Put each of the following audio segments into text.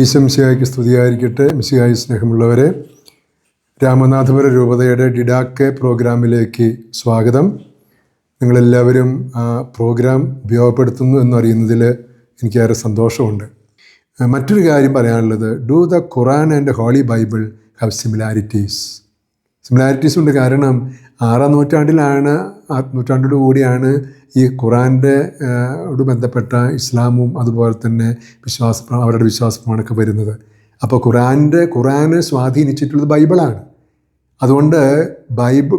ഈശോ മിശിഹായ്ക്ക് സ്തുതിയായിരിക്കട്ടെ. മിശിഹായി സ്നേഹമുള്ളവരെ, രാമനാഥപുര രൂപതയുടെ ഡിഡാക്കെ പ്രോഗ്രാമിലേക്ക് സ്വാഗതം. നിങ്ങളെല്ലാവരും ആ പ്രോഗ്രാം ഉപയോഗപ്പെടുത്തുന്നു എന്നറിയുന്നതിൽ എനിക്കേറെ സന്തോഷമുണ്ട്. മറ്റൊരു കാര്യം പറയാനുള്ളത്, do the Quran and holy Bible have similarities ഉണ്ട്. കാരണം 6-ാം നൂറ്റാണ്ടോടു കൂടിയാണ് ഈ ഖുറാൻ്റെ ബന്ധപ്പെട്ട ഇസ്ലാമും അതുപോലെ തന്നെ അവരുടെ വിശ്വാസപ്രമാണമൊക്കെ വരുന്നത്. അപ്പോൾ ഖുറാനെ സ്വാധീനിച്ചിട്ടുള്ളത് ബൈബിളാണ്. അതുകൊണ്ട്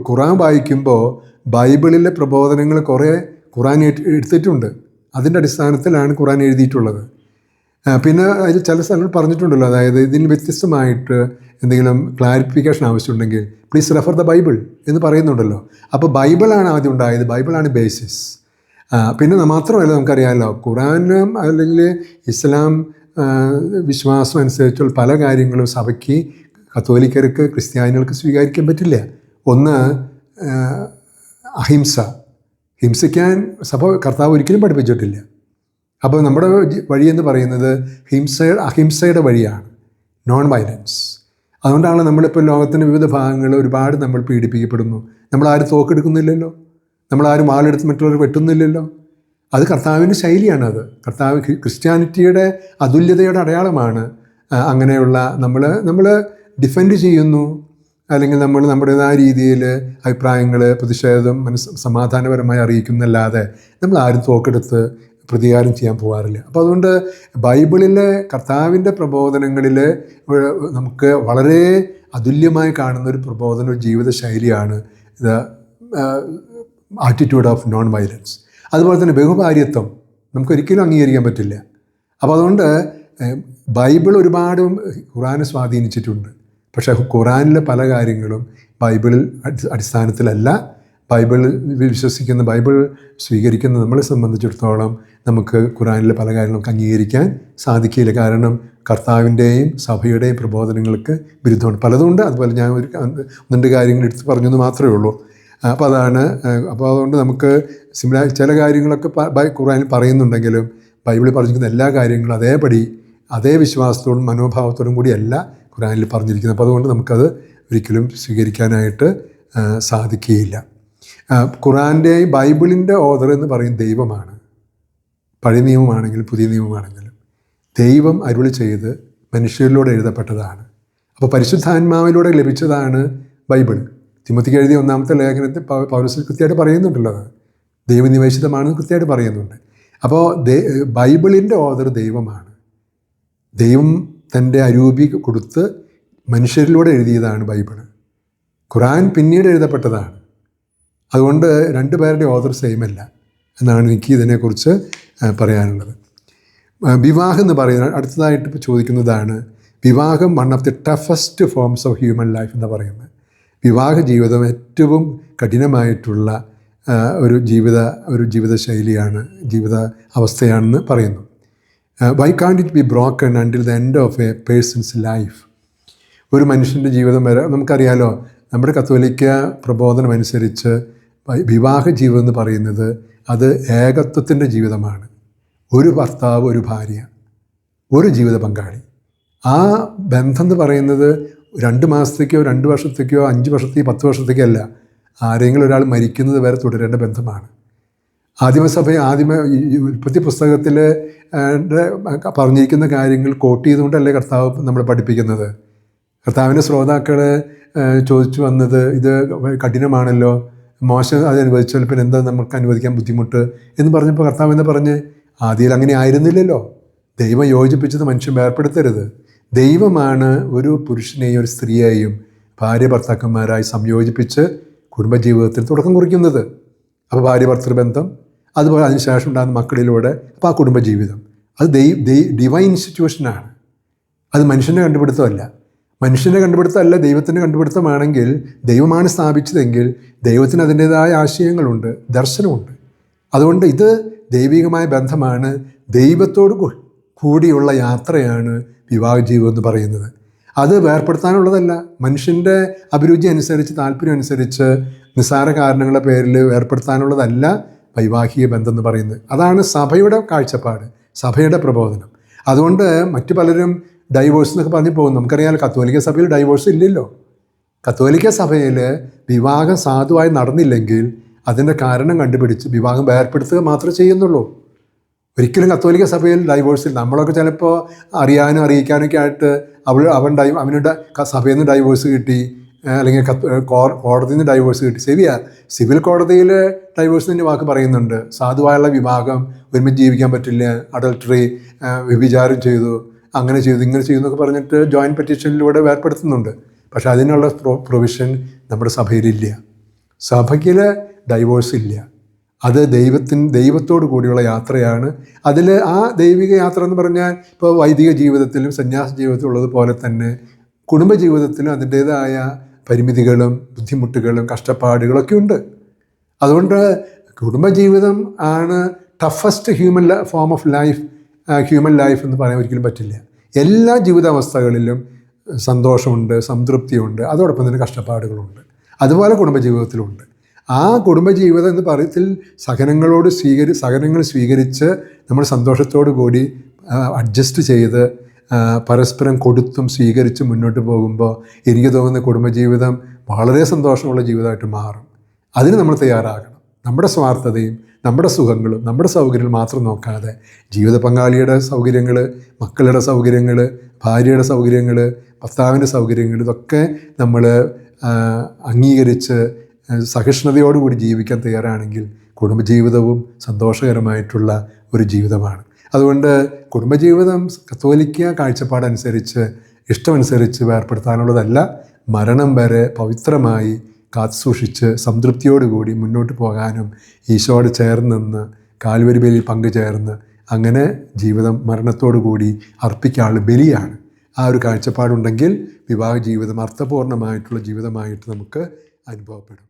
ഖുറാൻ വായിക്കുമ്പോൾ ബൈബിളിലെ പ്രബോധനങ്ങൾ കുറേ ഖുറാൻ എടുത്തിട്ടുണ്ട്. അതിൻ്റെ അടിസ്ഥാനത്തിലാണ് ഖുറാൻ എഴുതിയിട്ടുള്ളത്. പിന്നെ അതിൽ ചില സ്ഥലങ്ങൾ പറഞ്ഞിട്ടുണ്ടല്ലോ, അതായത് ഇതിന് വ്യത്യസ്തമായിട്ട് എന്തെങ്കിലും ക്ലാരിഫിക്കേഷൻ ആവശ്യമുണ്ടെങ്കിൽ പ്ലീസ് റെഫർ ദ ബൈബിൾ എന്ന് പറയുന്നുണ്ടല്ലോ. അപ്പോൾ ബൈബിളാണ് ആദ്യം ഉണ്ടായത്, ബൈബിളാണ് ബേസിസ്. പിന്നെ മാത്രമല്ല, നമുക്കറിയാമല്ലോ, ഖുറാനും അല്ലെങ്കിൽ ഇസ്ലാം വിശ്വാസം അനുസരിച്ചുള്ള പല കാര്യങ്ങളും സഭയ്ക്ക്, കത്തോലിക്കർക്ക്, ക്രിസ്ത്യാനികൾക്ക് സ്വീകരിക്കാൻ പറ്റില്ല. ഒന്ന്, ഹിംസിക്കാൻ സഭ കർത്താവ് ഒരിക്കലും പഠിപ്പിച്ചിട്ടില്ല. അപ്പോൾ നമ്മുടെ വഴിയെന്ന് പറയുന്നത് അഹിംസയുടെ വഴിയാണ്, നോൺ വയലൻസ്. അതുകൊണ്ടാണ് നമ്മളിപ്പോൾ ലോകത്തിൻ്റെ വിവിധ ഭാഗങ്ങളിൽ ഒരുപാട് നമ്മൾ പീഡിപ്പിക്കപ്പെടുന്നു. നമ്മളാരും തോക്കെടുക്കുന്നില്ലല്ലോ, നമ്മളാരും വാളെടുത്ത് മറ്റുള്ളവർ വെട്ടുന്നില്ലല്ലോ. അത് കർത്താവിൻ്റെ ശൈലിയാണ്. അത് കർത്താവ് ക്രിസ്ത്യാനിറ്റിയുടെ അതുല്യതയുടെ അടയാളമാണ്. അങ്ങനെയുള്ള നമ്മൾ ഡിഫെൻഡ് ചെയ്യുന്നു, അല്ലെങ്കിൽ നമ്മൾ നമ്മുടേതായ രീതിയിൽ അഭിപ്രായങ്ങൾ, പ്രതിഷേധം സമാധാനപരമായി അറിയിക്കുന്നല്ലാതെ നമ്മൾ ആരും തോക്കെടുത്ത് പ്രതികാരം ചെയ്യാൻ പോകാറില്ല. അപ്പോൾ അതുകൊണ്ട് ബൈബിളിലെ കർത്താവിൻ്റെ പ്രബോധനങ്ങളിൽ നമുക്ക് വളരെ അതുല്യമായി കാണുന്ന ഒരു പ്രബോധന, ഒരു ജീവിത ശൈലിയാണ് ഇത് ആറ്റിറ്റ്യൂഡ് ഓഫ് നോൺ വയലൻസ്. അതുപോലെ തന്നെ ബഹുഭാര്യത്വം നമുക്കൊരിക്കലും അംഗീകരിക്കാൻ പറ്റില്ല. അപ്പോൾ അതുകൊണ്ട് ബൈബിൾ ഒരുപാട് ഖുറാനെ സ്വാധീനിച്ചിട്ടുണ്ട്. പക്ഷേ ഖുറാനിലെ പല കാര്യങ്ങളും ബൈബിളിൽ അടിസ്ഥാനത്തിലല്ല. ബൈബിൾ വിശ്വസിക്കുന്ന, ബൈബിൾ സ്വീകരിക്കുന്ന നമ്മളെ സംബന്ധിച്ചിടത്തോളം നമുക്ക് ഖുറാനിലെ പല കാര്യങ്ങളും അംഗീകരിക്കാൻ സാധിക്കില്ല. കാരണം കർത്താവിൻ്റെയും സഭയുടെയും പ്രബോധനങ്ങൾക്ക് വിരുദ്ധമാണ് പലതുകൊണ്ട്. അതുപോലെ ഞാൻ രണ്ട് കാര്യങ്ങൾ എടുത്ത് പറഞ്ഞെന്ന് മാത്രമേ ഉള്ളൂ. അപ്പോൾ അതുകൊണ്ട് നമുക്ക് ചില കാര്യങ്ങളൊക്കെ ഖുറാനിൽ പറയുന്നുണ്ടെങ്കിലും ബൈബിളിൽ പറഞ്ഞിരിക്കുന്ന എല്ലാ കാര്യങ്ങളും അതേപടി അതേ വിശ്വാസത്തോടും മനോഭാവത്തോടും കൂടിയല്ല ഖുറാനിൽ പറഞ്ഞിരിക്കുന്നത്. അപ്പോൾ അതുകൊണ്ട് നമുക്കത് ഒരിക്കലും സ്വീകരിക്കാനായിട്ട് സാധിക്കുകയില്ല. ഖുറാൻ്റെയും ബൈബിളിൻ്റെ ഓഥർ എന്ന് പറയുന്നത് ദൈവമാണ്. പഴയ നിയമമാണെങ്കിലും പുതിയ നിയമമാണെങ്കിലും ദൈവം അരുളി ചെയ്ത് മനുഷ്യരിലൂടെ എഴുതപ്പെട്ടതാണ്. അപ്പോൾ പരിശുദ്ധാത്മാവിലൂടെ ലഭിച്ചതാണ് ബൈബിൾ. തിമോത്തിക്ക് എഴുതിയ 1-ാമത്തെ ലേഖനത്തിൽ പൗലോസ് കൃത്യമായിട്ട് പറയുന്നുണ്ടല്ലോ, ദൈവനിവേശിതമാണെന്ന് കൃത്യമായിട്ട് പറയുന്നുണ്ട്. അപ്പോൾ ബൈബിളിൻ്റെ ഓഥർ ദൈവമാണ്. ദൈവം തൻ്റെ അരൂപി കൊടുത്ത് മനുഷ്യരിലൂടെ എഴുതിയതാണ് ബൈബിൾ. ഖുറാൻ പിന്നീട് എഴുതപ്പെട്ടതാണ്. അതുകൊണ്ട് രണ്ടുപേരുടെ ഓഥർ സെയിം അല്ല എന്നാണ് എനിക്ക് ഇതിനെക്കുറിച്ച് പറയാനുള്ളത്. വിവാഹം എന്ന് പറയുന്നത് അടുത്തതായിട്ട് ഇപ്പോൾ ചോദിക്കുന്നതാണ്. വിവാഹം one of the toughest forms of human life എന്ന് പറയുന്നത്. വിവാഹ ജീവിതം ഏറ്റവും കഠിനമായിട്ടുള്ള ഒരു ജീവിത ശൈലിയാണ്, ജീവിത അവസ്ഥയാണെന്ന് പറയുന്നു. Why can't it be broken until the end of a person's life? ഒരു മനുഷ്യൻ്റെ ജീവിതം വരെ നമുക്കറിയാലോ, നമ്മുടെ കത്തോലിക്ക പ്രബോധനം അനുസരിച്ച് വിവാഹ ജീവിതം എന്ന് പറയുന്നത് അത് ഏകത്വത്തിൻ്റെ ജീവിതമാണ്. ഒരു ഭർത്താവ്, ഒരു ഭാര്യ, ഒരു ജീവിത പങ്കാളി. ആ ബന്ധം എന്ന് പറയുന്നത് 2 മാസത്തേക്കോ 2 വർഷത്തേക്കോ 5 വർഷത്തേക്കോ 10 വർഷത്തേക്കോ അല്ല, ആരെങ്കിലും ഒരാൾ മരിക്കുന്നത് വരെ തുടരേണ്ട ബന്ധമാണ്. ഉൽപ്പത്തി പുസ്തകത്തിൽ പറഞ്ഞിരിക്കുന്ന കാര്യങ്ങൾ കോട്ട് ചെയ്തുകൊണ്ടല്ലേ കർത്താവ് നമ്മളെ പഠിപ്പിക്കുന്നത്. കർത്താവിൻ്റെ ശ്രോതാക്കൾ ചോദിച്ചു വന്നത്, ഇത് കഠിനമാണല്ലോ, മോശം അത് അനുവദിച്ചാൽ പിന്നെ എന്താ നമുക്ക് അനുവദിക്കാൻ ബുദ്ധിമുട്ട് എന്ന് പറഞ്ഞപ്പോൾ കർത്താവ് എന്താ പറഞ്ഞ്, ആദ്യം അങ്ങനെ ആയിരുന്നില്ലല്ലോ. ദൈവം യോജിപ്പിച്ചത് മനുഷ്യൻ വേർപ്പെടുത്തരുത്. ദൈവമാണ് ഒരു പുരുഷനെയും ഒരു സ്ത്രീയെയും ഭാര്യ ഭർത്താക്കന്മാരായി സംയോജിപ്പിച്ച് കുടുംബജീവിതത്തിൽ തുടക്കം കുറിക്കുന്നത്. അപ്പോൾ ഭാര്യ ഭർത്തൃ ബന്ധം, അതുപോലെ അതിനുശേഷം ഉണ്ടാകുന്ന മക്കളിലൂടെ അപ്പോൾ ആ കുടുംബജീവിതം, അത് ഡിവൈൻ ഇൻസ്റ്റിറ്റ്യൂഷനാണ്. അത് മനുഷ്യൻ്റെ കണ്ടുപിടുത്തമല്ല. മനുഷ്യൻ്റെ കണ്ടുപിടുത്തമല്ല, ദൈവത്തിൻ്റെ കണ്ടുപിടുത്തമാണെങ്കിൽ, ദൈവമാണ് സ്ഥാപിച്ചതെങ്കിൽ ദൈവത്തിന് അതിൻ്റേതായ ആശയങ്ങളുണ്ട്, ദർശനമുണ്ട്. അതുകൊണ്ട് ഇത് ദൈവികമായ ബന്ധമാണ്. ദൈവത്തോട് കൂടിയുള്ള യാത്രയാണ് വിവാഹ ജീവിതം എന്ന് പറയുന്നത്. അത് വേർപ്പെടുത്താനുള്ളതല്ല. മനുഷ്യൻ്റെ അഭിരുചി അനുസരിച്ച്, താല്പര്യം അനുസരിച്ച്, നിസ്സാര കാരണങ്ങളുടെ പേരിൽ വേർപ്പെടുത്താനുള്ളതല്ല വൈവാഹിക ബന്ധം എന്ന് പറയുന്നത്. അതാണ് സഭയുടെ കാഴ്ചപ്പാട്, സഭയുടെ പ്രബോധനം. അതുകൊണ്ട് മറ്റു പലരും ഡൈവോഴ്സ് എന്നൊക്കെ പറഞ്ഞ് പോകും. നമുക്കറിയാമല്ലോ കത്തോലിക്ക സഭയിൽ ഡൈവോഴ്സ് ഇല്ലല്ലോ. കത്തോലിക്ക സഭയിൽ വിവാഹം സാധുവായി നടന്നില്ലെങ്കിൽ അതിൻ്റെ കാരണം കണ്ടുപിടിച്ച് വിവാഹം വേർപ്പെടുത്തുക മാത്രമേ ചെയ്യുന്നുള്ളൂ. ഒരിക്കലും കത്തോലിക്ക സഭയിൽ ഡൈവോഴ്സിൽ നമ്മളൊക്കെ ചിലപ്പോൾ അറിയാനും അറിയിക്കാനൊക്കെ ആയിട്ട് അവനുടെ സഭയിൽ നിന്ന് ഡൈവോഴ്സ് കിട്ടി, അല്ലെങ്കിൽ കോടതിയിൽ നിന്ന് ഡൈവോഴ്സ് കിട്ടി. ശരിയാ, സിവിൽ കോടതിയിൽ ഡൈവോഴ്സിൻ്റെ വാക്ക് പറയുന്നുണ്ട്. സാധുവായുള്ള വിവാഹം, ഒരുമിച്ച് ജീവിക്കാൻ പറ്റില്ല, അഡൾട്ടറി, വ്യഭിചാരം ചെയ്തു, അങ്ങനെ ചെയ്തു, ഇങ്ങനെ ചെയ്തു എന്നൊക്കെ പറഞ്ഞിട്ട് ജോയിൻറ്റ് പെറ്റീഷനിലൂടെ വേർപ്പെടുത്തുന്നുണ്ട്. പക്ഷെ അതിനുള്ള നമ്മുടെ സഭയിലില്ല. സഭയ്ക്ക് ഡൈവോഴ്സ് ഇല്ല. അത് ദൈവത്തോടു കൂടിയുള്ള യാത്രയാണ്. അതിൽ ആ ദൈവിക യാത്ര എന്ന് പറഞ്ഞാൽ ഇപ്പോൾ വൈദിക ജീവിതത്തിലും സന്യാസ ജീവിതത്തിലും ഉള്ളതുപോലെ തന്നെ കുടുംബജീവിതത്തിലും അതിൻ്റേതായ പരിമിതികളും ബുദ്ധിമുട്ടുകളും കഷ്ടപ്പാടുകളൊക്കെ ഉണ്ട്. അതുകൊണ്ട് കുടുംബജീവിതം ആണ് toughest form of life, human life എന്ന് പറയാൻ ഒരിക്കലും പറ്റില്ല. എല്ലാ ജീവിതാവസ്ഥകളിലും സന്തോഷമുണ്ട്, സംതൃപ്തിയുണ്ട്, അതോടൊപ്പം തന്നെ കഷ്ടപ്പാടുകളുണ്ട്. അതുപോലെ കുടുംബജീവിതത്തിലുണ്ട്. ആ കുടുംബജീവിതം എന്ന് പറയത്തിൽ സഹനങ്ങൾ സ്വീകരിച്ച് നമ്മൾ സന്തോഷത്തോടു കൂടി അഡ്ജസ്റ്റ് ചെയ്ത് പരസ്പരം കൊടുത്തും സ്വീകരിച്ച് മുന്നോട്ട് പോകുമ്പോൾ എനിക്ക് തോന്നുന്ന കുടുംബജീവിതം വളരെ സന്തോഷമുള്ള ജീവിതമായിട്ട് മാറും. അതിന് നമ്മൾ തയ്യാറാകണം. നമ്മുടെ സ്വാർത്ഥതയും നമ്മുടെ സുഖങ്ങളും നമ്മുടെ സൗകര്യങ്ങൾ മാത്രം നോക്കാതെ ജീവിത പങ്കാളിയുടെ സൗകര്യങ്ങൾ, മക്കളുടെ സൗകര്യങ്ങൾ, ഭാര്യയുടെ സൗകര്യങ്ങൾ, ഭർത്താവിൻ്റെ സൗകര്യങ്ങൾ, ഇതൊക്കെ നമ്മൾ അംഗീകരിച്ച് സഹിഷ്ണുതയോടുകൂടി ജീവിക്കാൻ തയ്യാറാണെങ്കിൽ കുടുംബജീവിതവും സന്തോഷകരമായിട്ടുള്ള ഒരു ജീവിതമാണ്. അതുകൊണ്ട് കുടുംബജീവിതം കത്തോലിക്ക കാഴ്ചപ്പാടനുസരിച്ച് ഇഷ്ടമനുസരിച്ച് വേർപ്പെടുത്താനുള്ളതല്ല. മരണം വരെ പവിത്രമായി കാത്തുസൂക്ഷിച്ച് സംതൃപ്തിയോടുകൂടി മുന്നോട്ട് പോകാനും ഈശോയോട് ചേർന്ന് നിന്ന് കാൽവരി ബലിയിൽ പങ്കുചേർന്ന് അങ്ങനെ ജീവിതം മരണത്തോടു കൂടി അർപ്പിക്കാനുള്ള ബലിയാണ്. ആ ഒരു കാഴ്ചപ്പാടുണ്ടെങ്കിൽ വിവാഹ ജീവിതം അർത്ഥപൂർണമായിട്ടുള്ള ജീവിതമായിട്ട് നമുക്ക് അനുഭവപ്പെടും.